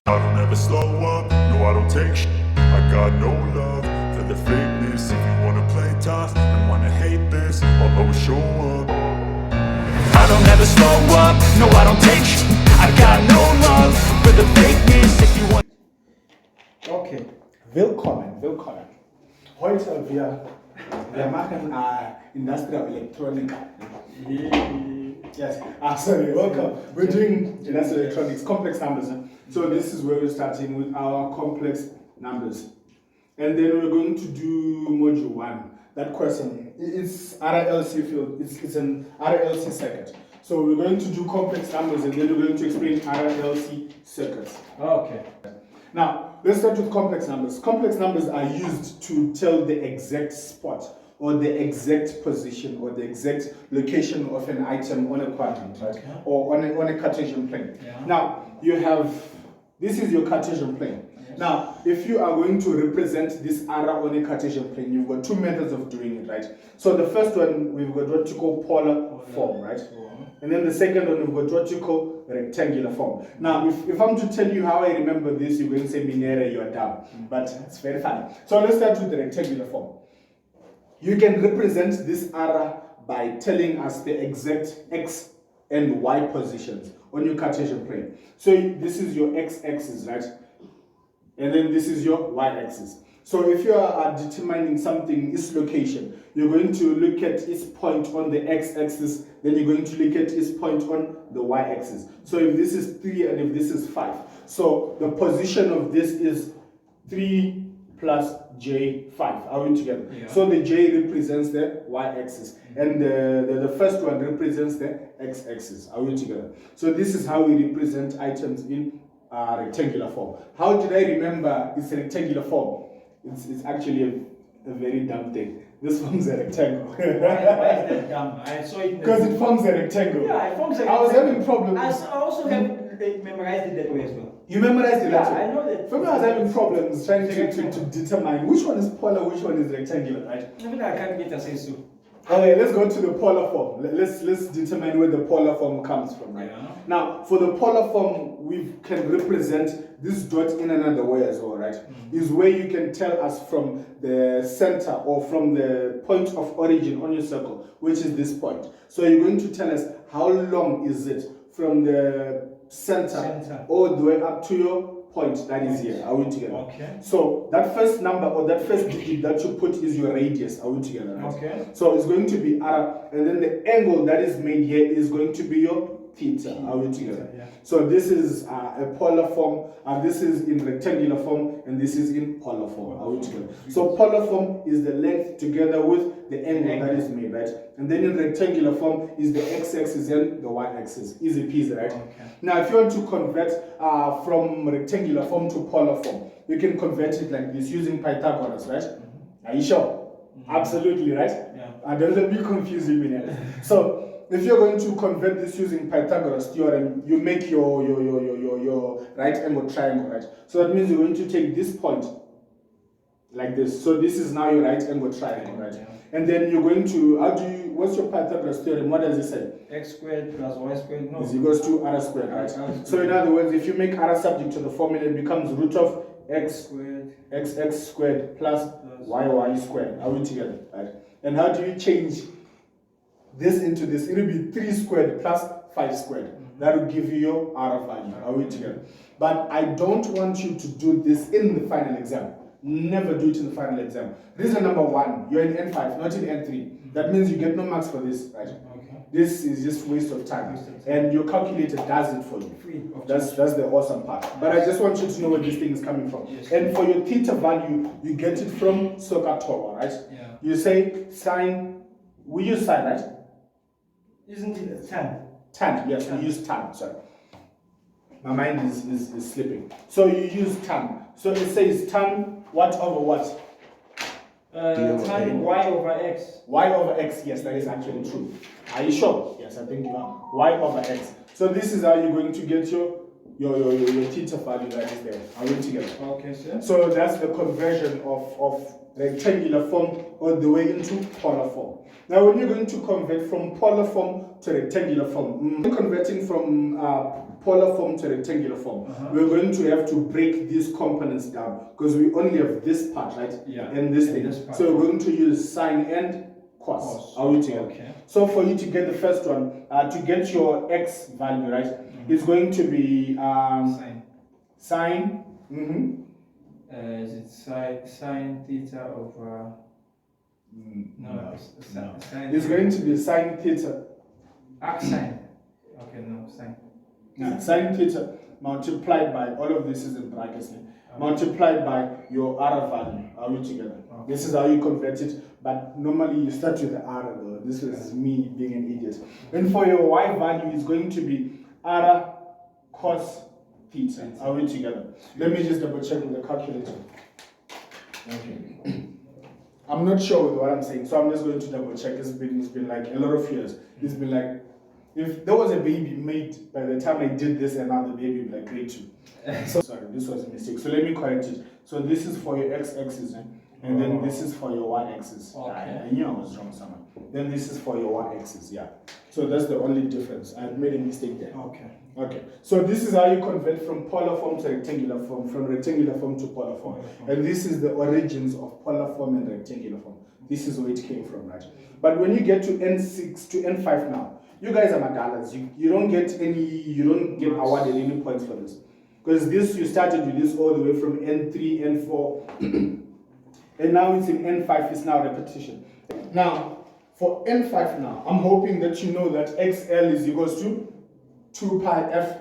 I don't ever slow up, no I don't take sh**. I got no love for the fakeness. If you wanna play tough and wanna hate this, I'll always show up. I don't ever slow up, no I don't take sh**. I got no love for the fakeness. If you want. Okay, willkommen. Heute wir machen Industrial Electronics. Yes, sorry, welcome. We're doing Industrial Electronics, complex numbers. So this is where we're starting with our complex numbers. And then we're going to do module 1. That question, it's RLC field, it's an RLC circuit. So we're going to do complex numbers and then we're going to explain RLC circuits. Okay. Now, let's start with complex numbers. Complex numbers are used to tell the exact spot or the exact position or the exact location of an item on a quadrant, right? Okay. Or on a Cartesian plane. Yeah. Now, this is your Cartesian plane. Yes. Now, if you are going to represent this arrow on a Cartesian plane, you've got two methods of doing it, right? So the first one, we've got what you call polar form, right? And then the second one, we've got what you call rectangular form. Now, if I'm to tell you how I remember this, you're going to say, Minere, you are dumb. But it's very funny. So let's start with the rectangular form. You can represent this arrow by telling us the exact x and y positions on your Cartesian plane. So this is your x-axis, right? And then this is your y-axis. So if you are determining something, its location, you're going to look at its point on the x-axis, then you're going to look at its point on the y-axis. So if this is 3 and if this is 5, so the position of this is 3 plus j5. Are we together? Yeah. So the j represents the y-axis, and the first one represents the x-axis. Are we together? So this is how we represent items in rectangular form. How did I remember it's a rectangular form? It's actually a very dumb thing. This forms a rectangle. Why is that dumb? I saw it. Because it forms a rectangle. Yeah, it forms a I was rectangle. having problems. I also have memorized it that way as well. You memorized it that way? Yeah, I know that. For me, I was having problems trying to determine which one is polar, which one is rectangular, right? Even I can't get a sense of. Okay, let's go to the polar form. Let's determine where the polar form comes from, right? Yeah. Now, for the polar form, we can represent this dot in another way as well, right? Is where you can tell us from the center or from the point of origin on your circle, which is this point. So you're going to tell us how long is it from the center all the way up to your point that is here. Are we together? Okay. So that first number or that first digit that you put is your radius. Are we together? Right? Okay. So it's going to be r, and then the angle that is made here is going to be your theta. Are we together? Yeah. So this is a polar form, this is in rectangular form, and this is in polar form. Are we together? So polar form is the length together with the angle that is made, right? And then in rectangular form is the x-axis and the y-axis. Easy peasy, right? Okay. Now, if you want to convert from rectangular form to polar form, you can convert it like this using Pythagoras, right? Are you sure? Absolutely, right? Yeah. I don't let me confuse you, man. So if you're going to convert this using Pythagoras theorem, you make your right angle triangle, right? So that means you're going to take this point like this. So this is now your right angle triangle, right? Yeah. And then you're going to, what's your Pythagoras theorem? What does it say? X squared plus y squared. No. Is equals to r squared, right? R squared. So in other words, if you make r subject to the formula, it becomes root of x squared plus y squared. Are we together, right? And how do you change this into this? It will be 3 squared plus 5 squared. That will give you your r value. Are we together? But I don't want you to do this in the final exam. Never do it in the final exam. Reason number 1, you're in N5, not in N3. That means you get no marks for this, right? Okay. This is just waste of time. And your calculator does it for you. Free of That's the awesome part. But I just want you to know where this thing is coming from. Yes. And for your theta value, you get it from SOHCAHTOA, right? Yeah. You say sine, we use sine, right? Isn't it 10? Tan, yes, we use tan, sorry. My mind is slipping. So you use tan. So it says tan what over what? Tan y over x. Y over x, yes, that is actually true. Are you sure? Yes, I think you are. Y over x. So this is how you're going to get your your theta value that is there. Are we together? Okay, sir. So that's the conversion of rectangular form all the way into polar form. Now when you're going to convert from polar form to rectangular form, converting from polar form to rectangular form, we're going to have to break these components down because we only have this part, right? Yeah. And this thing. So we're going to use sine and cos. Are we together? Okay. So for you to get the first one, to get your x value, right, it's going to be sine. Is it sine theta over? No. Sine. It's going to be sine theta. Sine. Okay, no, sine. Yeah, sine theta multiplied by, all of this is in brackets, multiplied by your r value. Are we together? Okay. This is how you convert it, but normally you start with the r though. This is me being an idiot. And for your y value, it's going to be r cos theta. Are we together? Let me just double check with the calculator. Okay. I'm not sure with what I'm saying, so I'm just going to double check. It's been like a lot of years. It's been like, if there was a baby made by the time I did this and now the baby would be like grade 2. So sorry, this was a mistake. So let me correct it. So this is for your x-axis, and then this is for your y-axis. Okay. I knew I was wrong somewhere. Then this is for your y-axis, yeah. So that's the only difference. I made a mistake there. Okay. Okay. So this is how you convert from polar form to rectangular form, from rectangular form to polar form. And this is the origins of polar form and rectangular form. This is where it came from, right? But when you get to N6 to N5 now, you guys are madalas. You don't get awarded any points for this. Because this, you started with this all the way from N3, N4, and now it's in N5, it's now repetition. Now, for N5 now, I'm hoping that you know that XL is equals to 2 pi F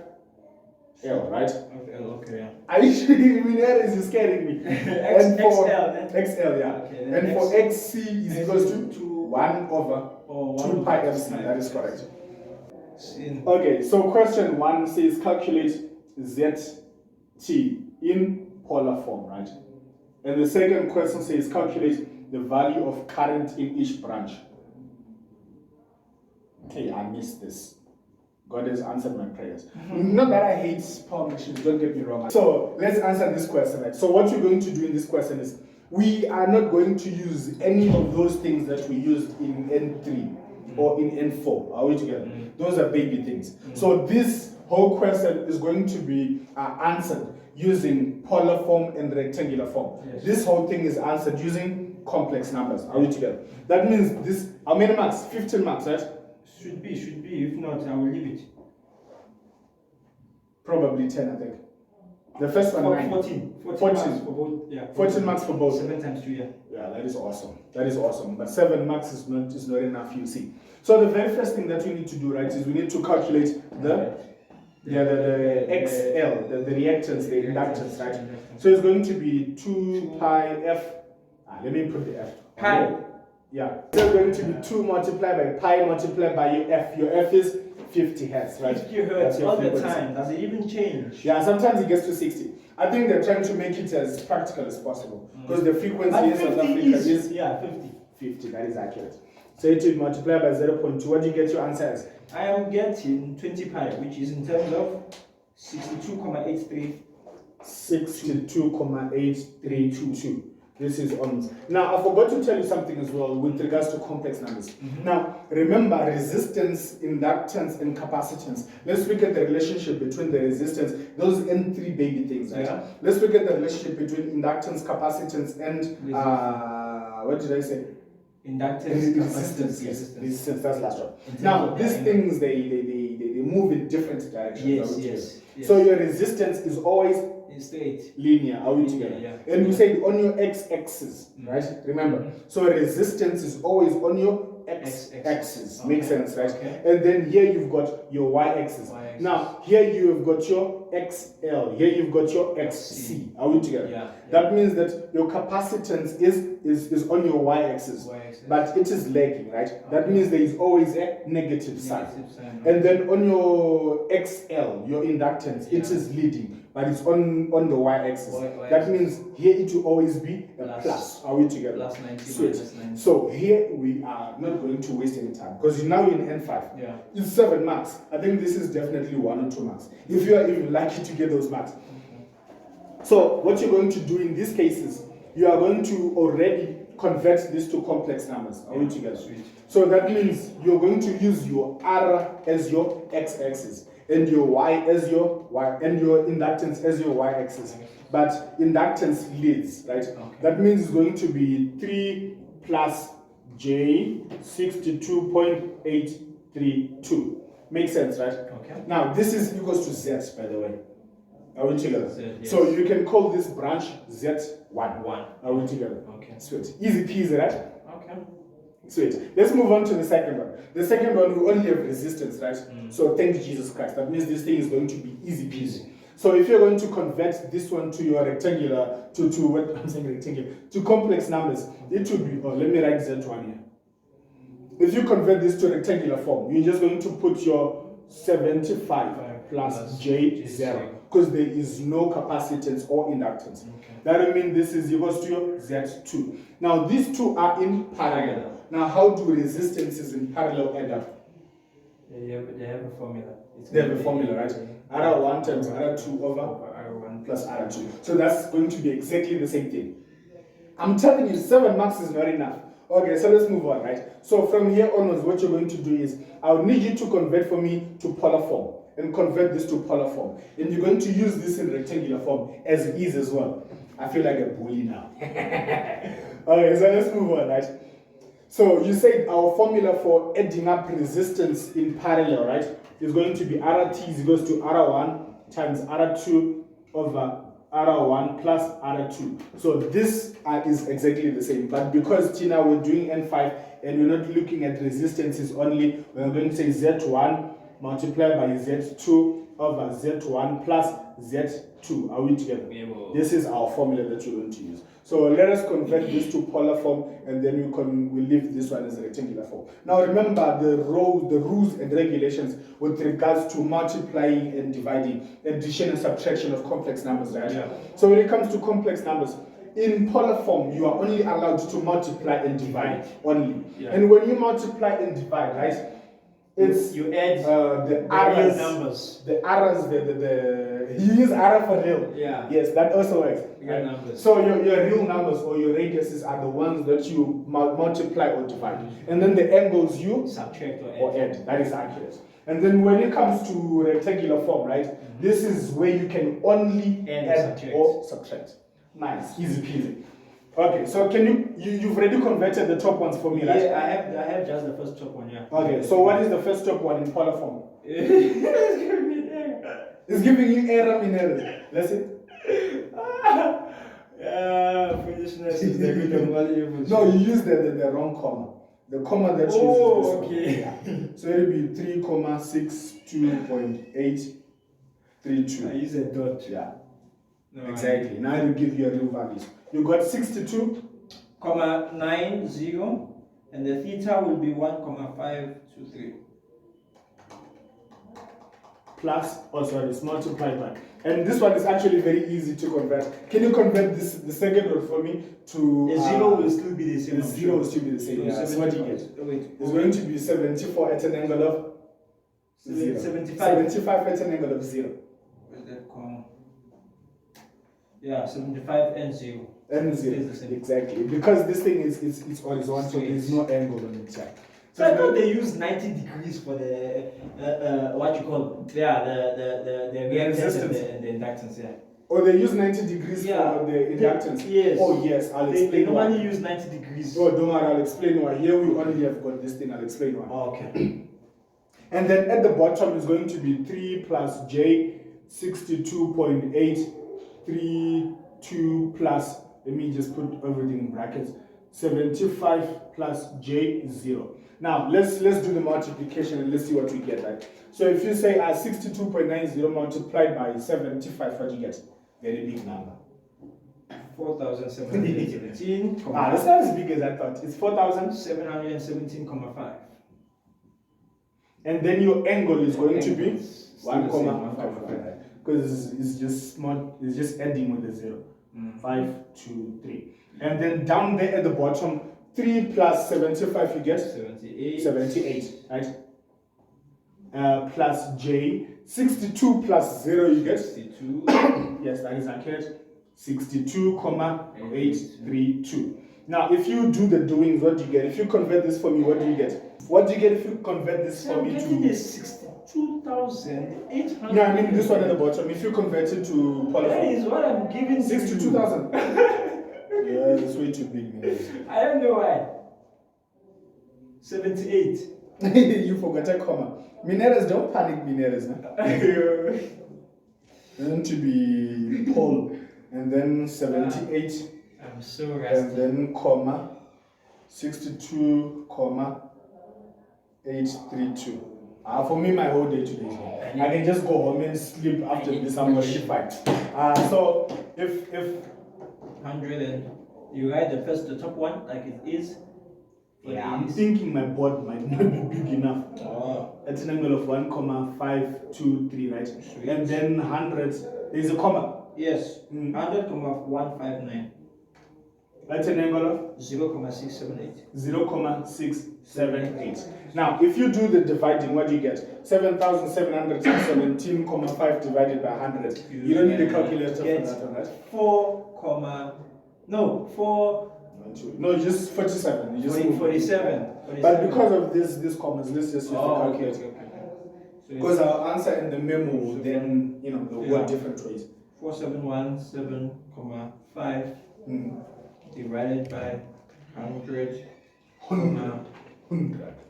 L, right? Okay, yeah. I mean, that is scaring me. And for XL, yeah. Okay, and for XC is equals to 1 over 2 pi FC. That is correct. Okay, so question 1 says calculate ZT in polar form, right? And the second question says calculate the value of current in each branch. Okay, I missed this. God has answered my prayers. Not that I hate power machines, don't get me wrong. So let's answer this question, right? So what we're going to do in this question is we are not going to use any of those things that we used in N3 or in N4. Are we together? Those are baby things. So this whole question is going to be answered using polar form and rectangular form. Yes. This whole thing is answered using complex numbers. Are we together? That means this, how many marks? 15 marks, right? Should be. If not, I will leave it. Probably 10, I think. The first one, 14 marks for both. Yeah. 14 marks for both. 7 times 2, yeah. Yeah, that is awesome. That is awesome. But 7 marks is not enough, you see. So the very first thing that we need to do, right, is we need to calculate the XL, the reactance, the inductance, right? So it's going to be 2 pi F. Let me put the F. Pi. Yeah. So it's going to be 2 multiplied by pi multiplied by your F. Your F is 50 hertz, right? 50 hertz all the time. Does it even change? Yeah, sometimes it gets to 60. I think they're trying to make it as practical as possible. Because the frequency in South Africa is 50. 50, that is accurate. So it will multiply by 0.2. What do you get your answer as? I am getting 20 pi, which is in terms of 62,83. 62,8322. This is ohms. Now, I forgot to tell you something as well with regards to complex numbers. Now, remember resistance, inductance, and capacitance. Let's look at the relationship between the resistance, those N3 baby things, right? Yeah. Let's look at the relationship between inductance, capacitance, and what did I say? Inductance, resistance. That's last one. Now, these things they move in different directions. Yes. So your resistance is always straight, linear. Are we together? Yeah. And we say on your x-axis, right? Remember. So resistance is always on your x-axis. Okay. Makes sense, right? Okay. And then here you've got your y-axis. Now here you've got your XL. Here you've got your XC. Are we together? Yeah. That means that your capacitance is is on your y-axis, but it is lagging, right? That means there is always a negative sign. And then on your XL, your inductance, it is leading, but it's on the y-axis. That means here it will always be a plus. Are we together? Plus 90 Sweet. minus 90. So here we are not going to waste any time because now you're in N5. Yeah. It's 7 marks. I think this is definitely 1 or 2 marks. If you are even lucky to get those marks. So what you're going to do in these cases, you are going to already convert this to complex numbers. Are we together? Sweet. So that means you're going to use your R as your x-axis and your Y as your Y and your inductance as your y-axis. But inductance leads, right? Okay. That means it's going to be 3 plus J 62.832. Makes sense, right? Okay. Now this is equals to Z, by the way. Are we together? Z, yes. So you can call this branch Z1. 1. Are we together? Okay. Sweet. Easy peasy, right? Okay. Sweet. Let's move on to the second one. The second one, we only have resistance, right? So thank Jesus Christ. That means this thing is going to be easy peasy. So if you're going to convert this one to your rectangular, to what I'm saying rectangular, to complex numbers, it would be, let me write Z1 here. If you convert this to rectangular form, you're just going to put your 75 plus J0 because there is no capacitance or inductance. Okay. That will mean this is equals to your Z2. Now these two are in parallel. Now how do resistances in parallel add up? They have a formula. They have a formula, right? R1 times R2 over R1 plus R2. So that's going to be exactly the same thing. I'm telling you, 7 marks is not enough. Okay, so let's move on, right? So from here onwards, what you're going to do is, I'll need you to convert for me to polar form and convert this to polar form. And you're going to use this in rectangular form as it is as well. I feel like a bully now. Okay, so let's move on, right? So you said our formula for adding up resistance in parallel, right, is going to be RT is equals to R1 times R2 over R1 plus R2. So this is exactly the same. But because Tina, we're doing N5 and we're not looking at resistances only, we're going to say Z1 multiplied by Z2 over Z1 plus Z2. Are we together? Yeah, well, This is our formula that you're going to use. So let us convert this to polar form and then we leave this one as a rectangular form. Now remember the rules and regulations with regards to multiplying and dividing, addition and subtraction of complex numbers, right? Yeah. So when it comes to complex numbers, in polar form, you are only allowed to multiply and divide only. Yeah. And when you multiply and divide, right, it's you add the real arrows, numbers. the arrows, you use arrow for real. Yeah. Yes, that also works. Real numbers. So your real numbers or your radiuses are the ones that you multiply or divide, and then the angles you Subtract or add. That is accurate. And then when it comes to rectangular form, right, this is where you can only add or subtract. Nice, easy peasy. Okay, so can you've already converted the top ones for me, right? Yeah, I have just the first top one, yeah. Okay, so what is the first top one in polar form? It's giving me error. It's giving you error in error. That's it. Foolishness is the root of all evil. No, you use the wrong comma. The comma that you use is this one. okay. Yeah. So it'll be 3,62.832. I use a dot. Yeah. No, Exactly. Now it will give you a real values. You got 62. 90, and the theta will be 1,523. Plus, it's multiplied by. And this one is actually very easy to convert. Can you convert the second one for me to... The zero will still be the same. The zero will still be the same. So Yeah, that's what you get. Wait. It's going to be 74 at an angle of 0. 75. 75 at an angle of 0. Where's that comma? Yeah, 75 and 0. And 0. It's the same. Exactly. Because this thing is horizontal, Straight. there's no angle on it. Yeah. So I thought they use 90 degrees for the what you call the reactance resistance. and the inductance, yeah. Or they use 90 degrees Yeah. for the inductance. Yes. Oh yes, I'll They explain why. normally use 90 degrees. Oh, don't worry, I'll explain why. Here we only have got this thing, I'll explain why. Oh, okay. And then at the bottom is going to be 3 plus J 62.832 plus, let me just put everything in brackets, 75 plus J 0. Now let's do the multiplication and let's see what we get, right? So if you say 62.90 multiplied by 75, what do you get? Very big number. 4,717. That's not as big as I thought. It's 717.5. And then your angle is going to be Still 1, the same, 1.5. Because it's just small, it's just adding with the 0. 5, 2, 3. And then down there at the bottom, 3 plus 75, you get 78, right? Plus J, 62 plus 0, you get 62. yes, that is accurate. 62,832. Now, if you do the doings, what do you get? If you convert this for me, what do you get? What do you get if you convert this for me to? Is 62,800. No, I mean this one at the bottom. If you convert it to polyphony, that is what I'm giving. 62,000. Yeah, it's way too big, man. I don't know why. 78. You forgot a comma. Mineras, don't panic, Mineras. No? Then to be Paul, and then 78, I'm so rusty. and then comma, 62, comma, 832. For me, my whole day today is gone. I can just go home and sleep after this. I'm already fine. So if 100 and you write the top one like it is. yeah, I'm thinking my board might not be big enough. At an angle of 1,523, right? Sweet. And then 100, there's a comma. Yes. 100,159. That's an angle of 0,678. 0,678. Now, if you do the dividing, what do you get? 7,717,5 divided by 100. You don't need a calculator for that one, right? 4. No, just 47. You just 47. But because of this commas, let's just use the calculator. Okay. Because I'll answer in the memo, then, the word different ways. 4717,5 divided by 100.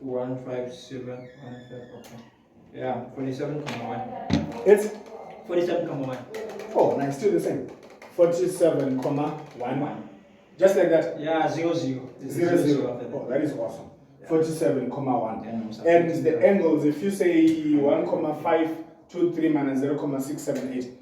157. Okay. Yeah, 47,1. It's 47,1. oh, nice, still the same. 47,1. Just like that. Yeah, 0. 0, 0. Oh, that is awesome. 47,1. And the angles, if you say 1,523 minus 0,678,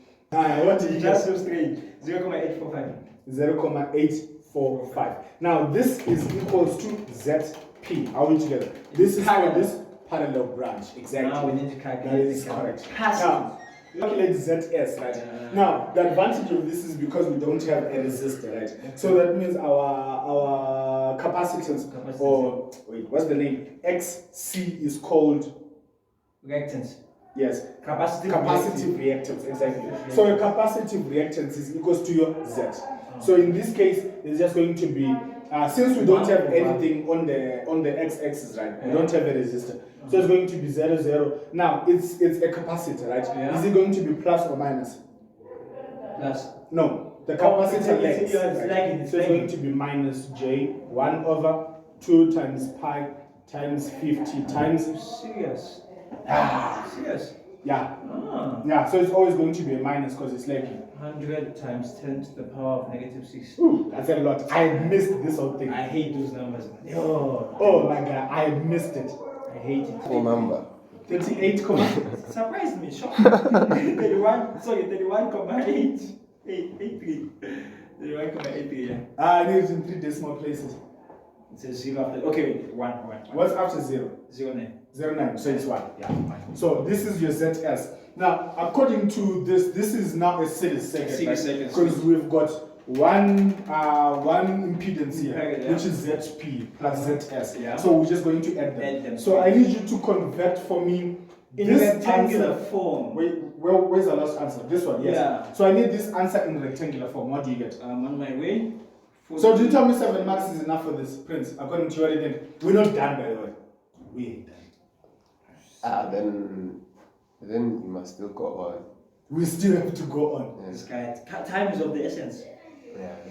what did you Just get? so straight. 0,845. 0,845. Now this is equals to ZP. Are we together? This is for this parallel branch. Exactly. Now we need to calculate. That is correct. Now, calculate ZS, right? Now, the advantage of this is because we don't have a resistor, right? So that means our capacitance, or wait, what's the name? XC is called Reactance. yes. Capacitive reactance, exactly. So a capacitive reactance is equals to your Z. So in this case, it's just going to be since we don't have anything on the x-axis, right? We don't have a resistor. So it's going to be 0, 0. Now it's a capacitor, right? Yeah. Is it going to be plus or minus? Plus. No, the capacitor length. Right? So it's going to be minus J 1 over 2 times pi times 50 times. Serious. Serious. Yeah. Ah. Yeah. So it's always going to be a minus because it's lagging. 100 times 10 to the power of -6. Ooh, that's a lot. I missed this whole thing. I hate those numbers. Oh my god, I missed it. I hate it. Full number. 38, Surprised me, shocked me. 31,883. 31,83, yeah. I need it in 3 decimal places. It says 0 after. Okay, wait, 1. What's after 0? 09. 09, so it's 1. Yeah. So this is your ZS. Now, according to this is now a series circuit. Because we've got one impedance here, Yeah. which is ZP plus ZS. Yeah. So we're just going to add them. So I need you to convert for me In this rectangular answer. form. Wait, where's the last answer? This one, yes. Yeah. So I need this answer in rectangular form. What do you get? I'm on my way. So do you tell me 7 marks is enough for this, Prince? According to your think? We're not done, by the way. We ain't done. Then you must still go on. We still have to go on. This guy, time is of the essence.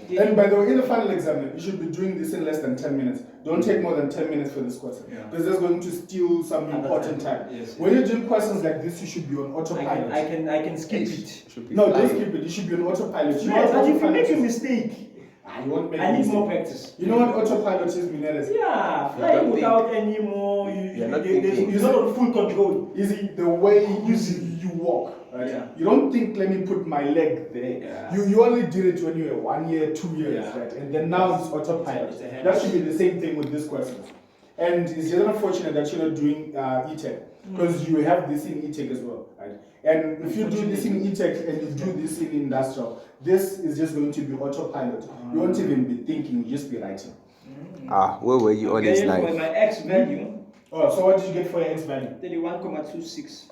Yeah. And by the way, in the final exam, you should be doing this in less than 10 minutes. Don't take more than 10 minutes for this question. Yeah. Because that's going to steal some important time. Yes. When you're doing questions like this, you should be on autopilot. I can skip it. Should be No, flying. don't skip it. You should be on autopilot. You know Yes, what but if you autopilot make a is? mistake, You won't make I a need mistake. more practice. You know what autopilot is, Mineres? Yeah, don't flying think- without any more. You're not thinking. You're not on full control. Easy, the way you walk, right? Yeah. You don't think, let me put my leg there. Yeah. You only did it when you were 1 year, 2 years, Yeah. right? And then now it's autopilot. It's a habit. That should be the same thing with these questions. And it's just unfortunate that you're not doing E-Tech, because you have this in E-Tech as well, right? And if you do this in E-Tech and you do this in industrial, this is just going to be autopilot. You won't even be thinking, you just be writing. Where were you all this For night? my X value, Oh, so what did you get for your X value? 31,26.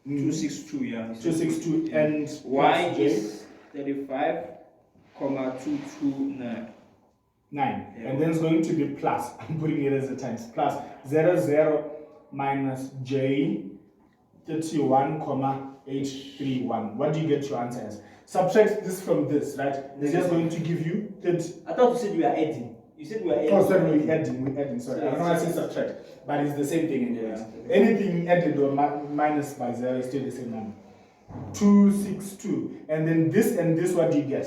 262, yeah. 262 and Y J? is 35,229. 9. Yeah. And then it's going to be plus. I'm putting it as a times. Plus 00 minus J 31,831. What do you get your answer as? Subtract this from this, right? It's just going to give you 30. I thought you said we are adding. You said we are adding. Oh, sorry, we're adding. Sorry, I don't know why I say subtract, but it's the same thing anyways. Anything added or minus by 0 is still the same number. 262. And then this and this, what do you get?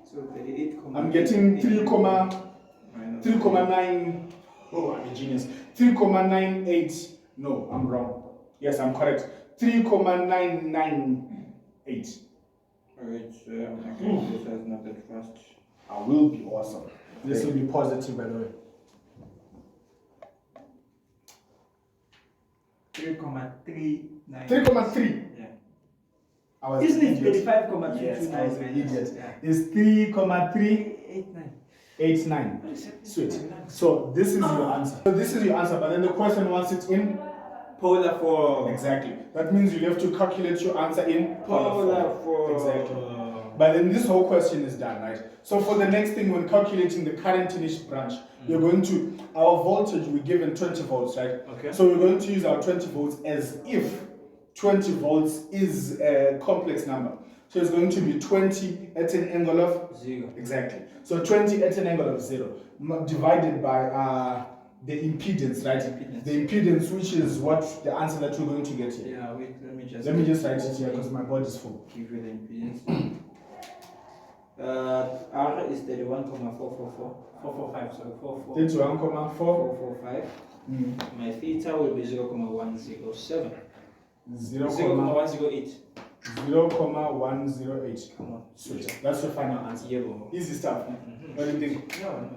So 38, I'm getting 3,9. Oh, I'm a genius. 3,98. No, I'm wrong. Yes, I'm correct. 3,998. Alright, so I can this as not that fast. I will be awesome. This will be positive, by the way. 3,39. 3,3. Yeah. I was Isn't an it idiot. 35,229? Yes, I was an idiot. Yeah. It's 3,389. Sweet. So this is your answer. So this is your answer, but then the question wants it in Polar form. exactly. That means you have to calculate your answer in Polar form. Exactly. But then this whole question is done, right? So for the next thing, when calculating the current in each branch, you're going to, our voltage, we're given 20 volts, right? Okay. So we're going to use our 20 volts as if 20 volts is a complex number. So it's going to be 20 at an angle of 0. Exactly. So 20 at an angle of 0 divided by the impedance, right? Impedance. The impedance, which is what the answer that we're going to get here. Yeah, wait, let me just write it here because my body's full. give you the impedance. R is 31,445, sorry, 44. 31,4. 445. My theta will be 0,107. 0,108. 0,108. Come on. Sweet. That's your final answer. Yeah, bro. Easy stuff. What do you think? No.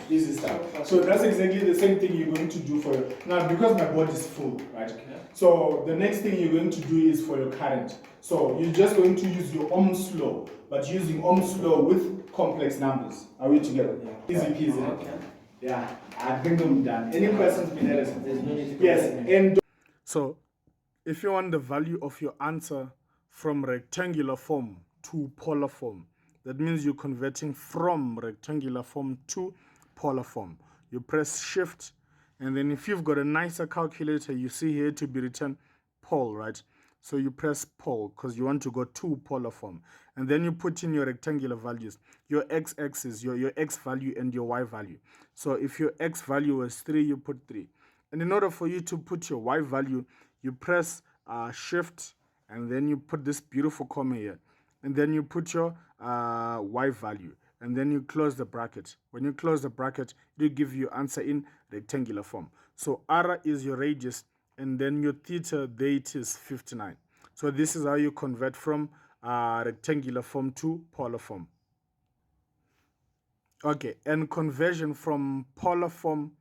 Easy stuff. So that's exactly the same thing you're going to do for your, now because my body's full, right? Okay. So the next thing you're going to do is for your current. So you're just going to use your Ohm's law, but using Ohm's law with complex numbers. Are we together? Yeah. Easy peasy. Okay. Yeah, I think I'm done. Any questions, There's no need to Yes, go and so if you want the value of your answer from rectangular form to polar form, that means you're converting from rectangular form to polar form. You press shift, and then if you've got a nicer calculator, you see here to be written pole, right? So you press pole because you want to go to polar form. And then you put in your rectangular values, your x-axis, your x value and your y value. So if your x value was 3, you put 3. And in order for you to put your y value, you press shift, and then you put this beautiful comma here. And then you put your y value. And then you close the bracket. When you close the bracket, it will give you answer in rectangular form. So r is your radius, and then your theta, there it is 59. So this is how you convert from rectangular form to polar form. Okay, and conversion from polar form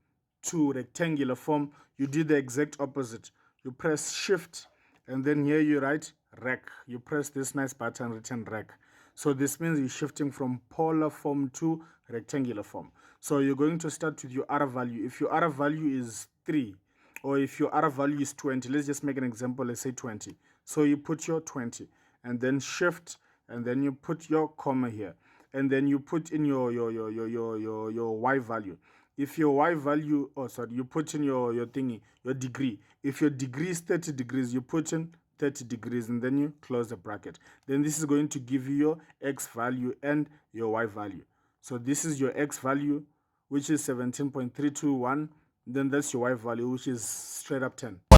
to rectangular form, you do the exact opposite. You press shift, and then here you write rec. You press this nice button written rec. So this means you're shifting from polar form to rectangular form. So you're going to start with your R value. If your R value is 3, or if your R value is 20, let's just make an example, let's say 20. So you put your 20, and then shift, and then you put your comma here, and then you put in your Y value. If your Y value, you put in your thingy, your degree. If your degree is 30 degrees, you put in 30 degrees, and then you close the bracket. Then this is going to give you your X value and your Y value. So this is your X value, which is 17.321. Then that's your Y value, which is straight up 10.